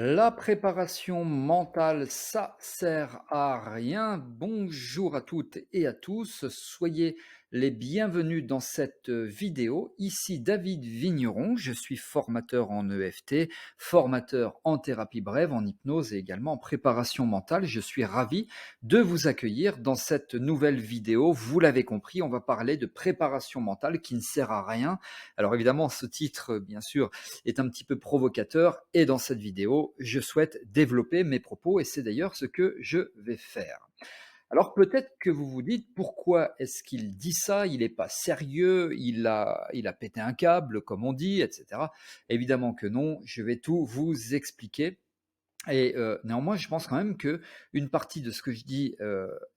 La préparation mentale, ça sert à rien. Bonjour à toutes et à tous, soyez les bienvenus dans cette vidéo. Ici David Vigneron, je suis formateur en EFT, formateur en thérapie brève, en hypnose et également en préparation mentale. Je suis ravi de vous accueillir dans cette nouvelle vidéo. Vous l'avez compris, on va parler de préparation mentale qui ne sert à rien. Alors évidemment, ce titre, bien sûr, est un petit peu provocateur et dans cette vidéo, je souhaite développer mes propos et c'est d'ailleurs ce que je vais faire. Alors peut-être que vous vous dites pourquoi est-ce qu'il dit ça? Il n'est pas sérieux, il a pété un câble, comme on dit, etc. Évidemment que non, je vais tout vous expliquer. Et néanmoins, je pense quand même que une partie de ce que je dis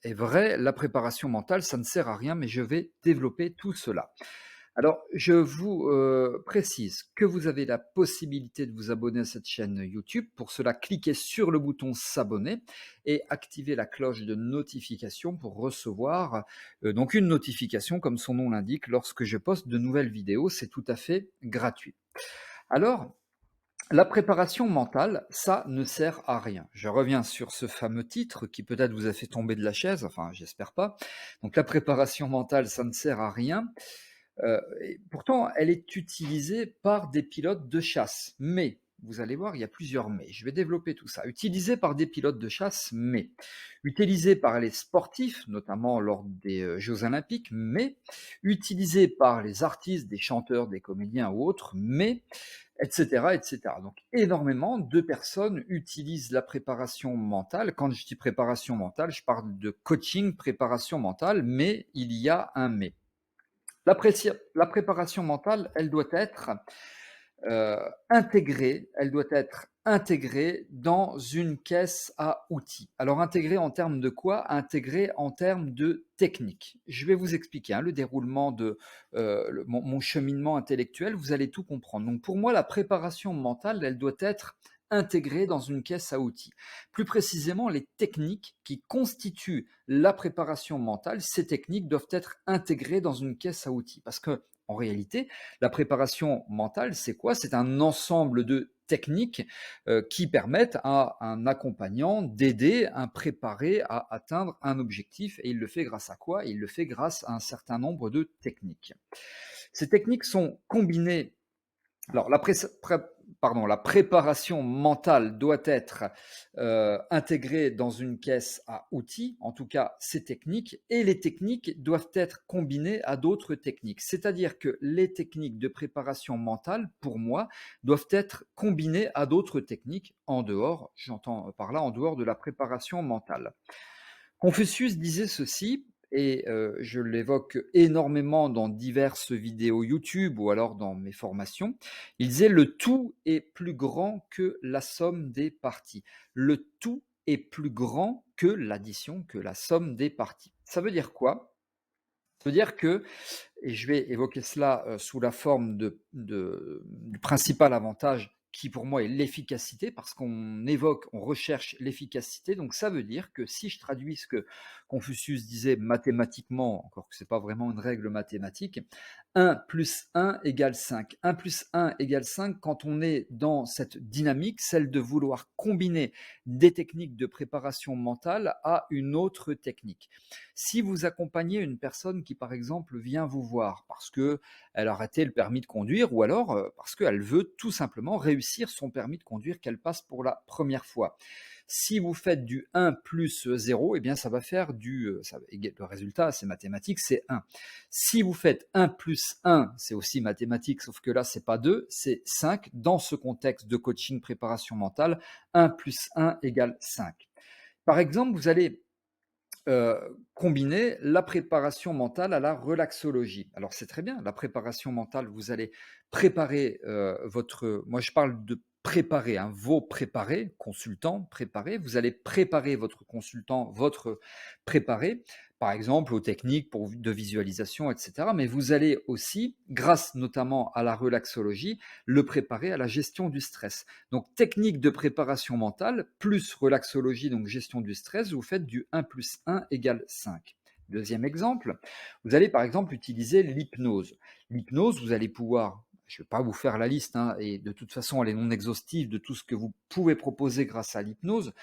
est vrai. La préparation mentale, ça ne sert à rien, mais je vais développer tout cela. Alors, je vous précise que vous avez la possibilité de vous abonner à cette chaîne YouTube. Pour cela, cliquez sur le bouton s'abonner et activez la cloche de notification pour recevoir donc une notification, comme son nom l'indique, lorsque je poste de nouvelles vidéos. C'est tout à fait gratuit. Alors, la préparation mentale, ça ne sert à rien. Je reviens sur ce fameux titre qui peut-être vous a fait tomber de la chaise, enfin j'espère pas. Donc la préparation mentale, ça ne sert à rien. Et pourtant, elle est utilisée par des pilotes de chasse. Mais, vous allez voir, il y a plusieurs mais. Je vais développer tout ça. Utilisée par des pilotes de chasse, mais. Utilisée par les sportifs, notamment lors des Jeux Olympiques, mais. Utilisée par les artistes, des chanteurs, des comédiens ou autres, mais. Etc., etc. Donc, énormément de personnes utilisent la préparation mentale. Quand je dis préparation mentale, je parle de coaching, préparation mentale, mais il y a un mais. La préparation mentale, elle doit être intégrée dans une caisse à outils. Alors intégrée en termes de quoi? Intégrée en termes de technique. Je vais vous expliquer le déroulement de mon cheminement intellectuel, vous allez tout comprendre. Donc pour moi, la préparation mentale, elle doit être intégrée dans une caisse à outils. Plus précisément, les techniques qui constituent la préparation mentale, ces techniques doivent être intégrées dans une caisse à outils. Parce que, en réalité, la préparation mentale, c'est quoi? C'est un ensemble de techniques qui permettent à un accompagnant d'aider un préparé à atteindre un objectif. Et il le fait grâce à quoi? Il le fait grâce à un certain nombre de techniques. Ces techniques sont combinées. Alors, la préparation mentale doit être intégrée dans une caisse à outils, en tout cas ces techniques, et les techniques doivent être combinées à d'autres techniques. C'est-à-dire que les techniques de préparation mentale, pour moi, doivent être combinées à d'autres techniques en dehors, j'entends par là, en dehors de la préparation mentale. Confucius disait ceci, et je l'évoque énormément dans diverses vidéos YouTube ou alors dans mes formations. Il disait: le tout est plus grand que la somme des parties. Le tout est plus grand que l'addition, que la somme des parties. Ça veut dire quoi? Ça veut dire que, et je vais évoquer cela sous la forme du principal avantage qui pour moi est l'efficacité, parce qu'on évoque, on recherche l'efficacité. Donc ça veut dire que si je traduis ce que Confucius disait mathématiquement, encore que ce n'est pas vraiment une règle mathématique, 1 plus 1 égale 5. 1 plus 1 égale 5 quand on est dans cette dynamique, celle de vouloir combiner des techniques de préparation mentale à une autre technique. Si vous accompagnez une personne qui, par exemple, vient vous voir parce qu'elle a raté le permis de conduire ou alors parce qu'elle veut tout simplement réussir son permis de conduire qu'elle passe pour la première fois. Si vous faites du 1 plus 0, eh bien ça va faire le résultat, c'est mathématique, c'est 1. Si vous faites 1 plus 1, c'est aussi mathématique, sauf que là, c'est pas 2, c'est 5. Dans ce contexte de coaching préparation mentale, 1 plus 1 égale 5. Par exemple, vous allez combiner la préparation mentale à la relaxologie. Alors c'est très bien, la préparation mentale, vous allez préparer moi je parle de préparer, vos préparés, consultants préparés, vous allez préparer votre consultant, votre préparé, par exemple aux techniques de visualisation, etc. Mais vous allez aussi, grâce notamment à la relaxologie, le préparer à la gestion du stress. Donc, technique de préparation mentale plus relaxologie, donc gestion du stress, vous faites du 1 plus 1 égale 5. Deuxième exemple, vous allez par exemple utiliser l'hypnose. L'hypnose, vous allez pouvoir je ne vais pas vous faire la liste, hein, et de toute façon, elle est non exhaustive de tout ce que vous pouvez proposer grâce à l'hypnose.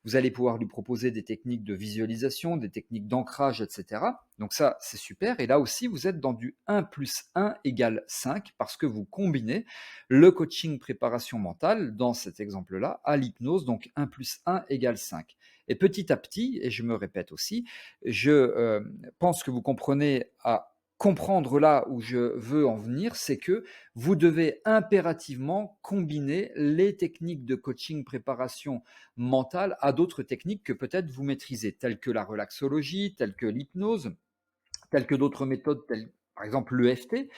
Vous allez pouvoir lui proposer des techniques de visualisation, des techniques d'ancrage, etc. Donc ça, c'est super. Et là aussi, vous êtes dans du 1 plus 1 égale 5 parce que vous combinez le coaching préparation mentale, dans cet exemple-là, à l'hypnose, donc 1 plus 1 égale 5. Et petit à petit, et je me répète aussi, je pense que vous comprenez à comprendre là où je veux en venir, c'est que vous devez impérativement combiner les techniques de coaching préparation mentale à d'autres techniques que peut-être vous maîtrisez, telles que la relaxologie, telles que l'hypnose, telles que d'autres méthodes, telles par exemple l'EFT.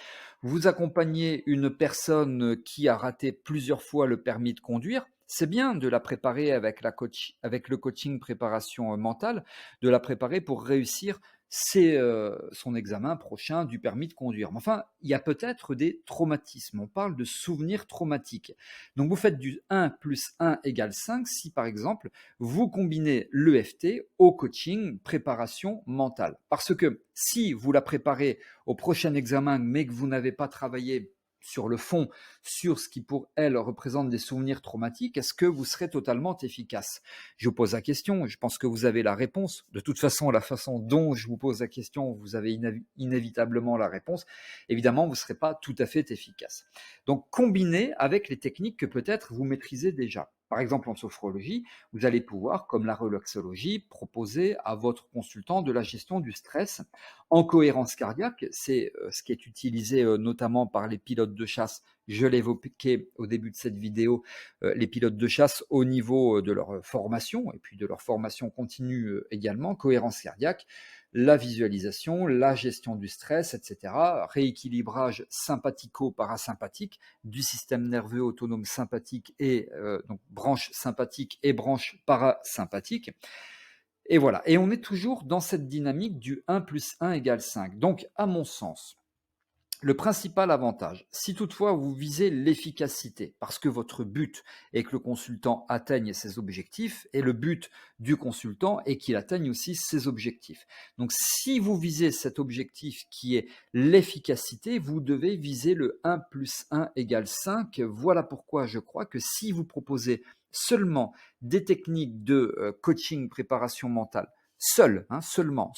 Vous accompagnez une personne qui a raté plusieurs fois le permis de conduire. C'est bien de la préparer avec le coaching préparation mentale, de la préparer pour réussir son examen prochain du permis de conduire. Mais enfin, il y a peut-être des traumatismes. On parle de souvenirs traumatiques. Donc vous faites du 1 plus 1 égale 5 si par exemple vous combinez l'EFT au coaching préparation mentale. Parce que si vous la préparez au prochain examen, mais que vous n'avez pas travaillé sur le fond, sur ce qui pour elle représente des souvenirs traumatiques, est-ce que vous serez totalement efficace? Je vous pose la question, je pense que vous avez la réponse. De toute façon, la façon dont je vous pose la question, vous avez inévitablement la réponse. Évidemment, vous ne serez pas tout à fait efficace. Donc, combinez avec les techniques que peut-être vous maîtrisez déjà. Par exemple, en sophrologie, vous allez pouvoir, comme la relaxologie, proposer à votre consultant de la gestion du stress en cohérence cardiaque. C'est ce qui est utilisé notamment par les pilotes de chasse. Je l'évoquais au début de cette vidéo, les pilotes de chasse au niveau de leur formation et puis de leur formation continue également, cohérence cardiaque, la visualisation, la gestion du stress, etc., rééquilibrage sympathico-parasympathique du système nerveux autonome sympathique et donc branche sympathique et branche parasympathique. Et voilà, et on est toujours dans cette dynamique du 1 plus 1 égale 5. Donc, à mon sens, le principal avantage, si toutefois vous visez l'efficacité, parce que votre but est que le consultant atteigne ses objectifs, et le but du consultant est qu'il atteigne aussi ses objectifs. Donc si vous visez cet objectif qui est l'efficacité, vous devez viser le 1 plus 1 égale 5. Voilà pourquoi je crois que si vous proposez seulement des techniques de coaching préparation mentale, seulement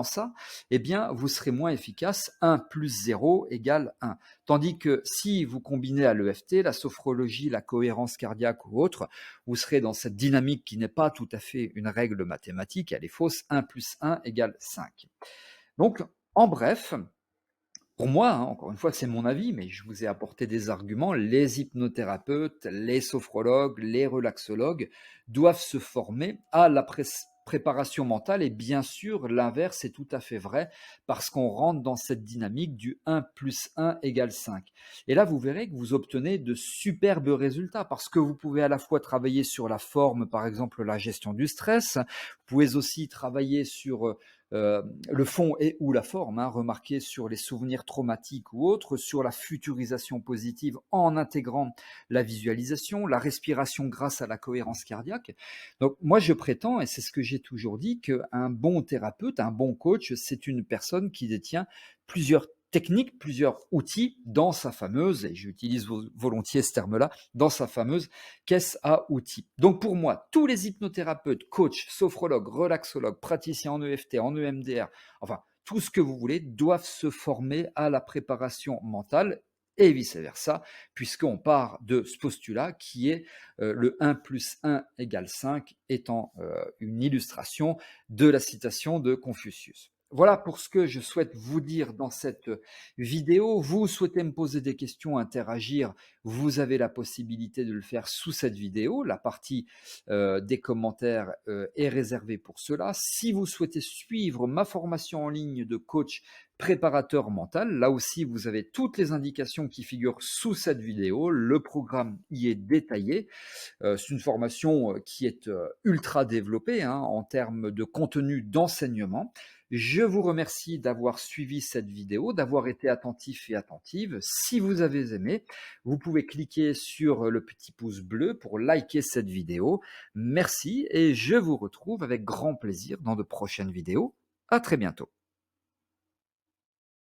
ça, eh bien, vous serez moins efficace. 1 plus 0 égale 1. Tandis que si vous combinez à l'EFT, la sophrologie, la cohérence cardiaque ou autre, vous serez dans cette dynamique qui n'est pas tout à fait une règle mathématique, elle est fausse. 1 plus 1 égale 5. Donc, en bref, pour moi, hein, encore une fois, c'est mon avis, mais je vous ai apporté des arguments. Les hypnothérapeutes, les sophrologues, les relaxologues doivent se former à la préparation mentale et bien sûr, l'inverse est tout à fait vrai parce qu'on rentre dans cette dynamique du 1 plus 1 égale 5. Et là, vous verrez que vous obtenez de superbes résultats parce que vous pouvez à la fois travailler sur la forme, par exemple la gestion du stress, vous pouvez aussi travailler sur le fond et ou la forme, hein, remarquez sur les souvenirs traumatiques ou autres, sur la futurisation positive en intégrant la visualisation, la respiration grâce à la cohérence cardiaque. Donc moi je prétends, et c'est ce que j'ai toujours dit, qu'un bon thérapeute, un bon coach, c'est une personne qui détient plusieurs techniques, plusieurs outils dans sa fameuse, et j'utilise volontiers ce terme-là, dans sa fameuse caisse à outils. Donc pour moi, tous les hypnothérapeutes, coachs, sophrologues, relaxologues, praticiens en EFT, en EMDR, enfin tout ce que vous voulez, doivent se former à la préparation mentale et vice-versa, puisqu'on part de ce postulat qui est le 1 plus 1 égale 5 étant une illustration de la citation de Confucius. Voilà pour ce que je souhaite vous dire dans cette vidéo. Vous souhaitez me poser des questions, interagir, vous avez la possibilité de le faire sous cette vidéo. La partie des commentaires est réservée pour cela. Si vous souhaitez suivre ma formation en ligne de coach préparateur mental, là aussi vous avez toutes les indications qui figurent sous cette vidéo. Le programme y est détaillé. C'est une formation qui est ultra développée hein, en termes de contenu d'enseignement. Je vous remercie d'avoir suivi cette vidéo, d'avoir été attentif et attentive. Si vous avez aimé, vous pouvez cliquer sur le petit pouce bleu pour liker cette vidéo. Merci et je vous retrouve avec grand plaisir dans de prochaines vidéos. À très bientôt.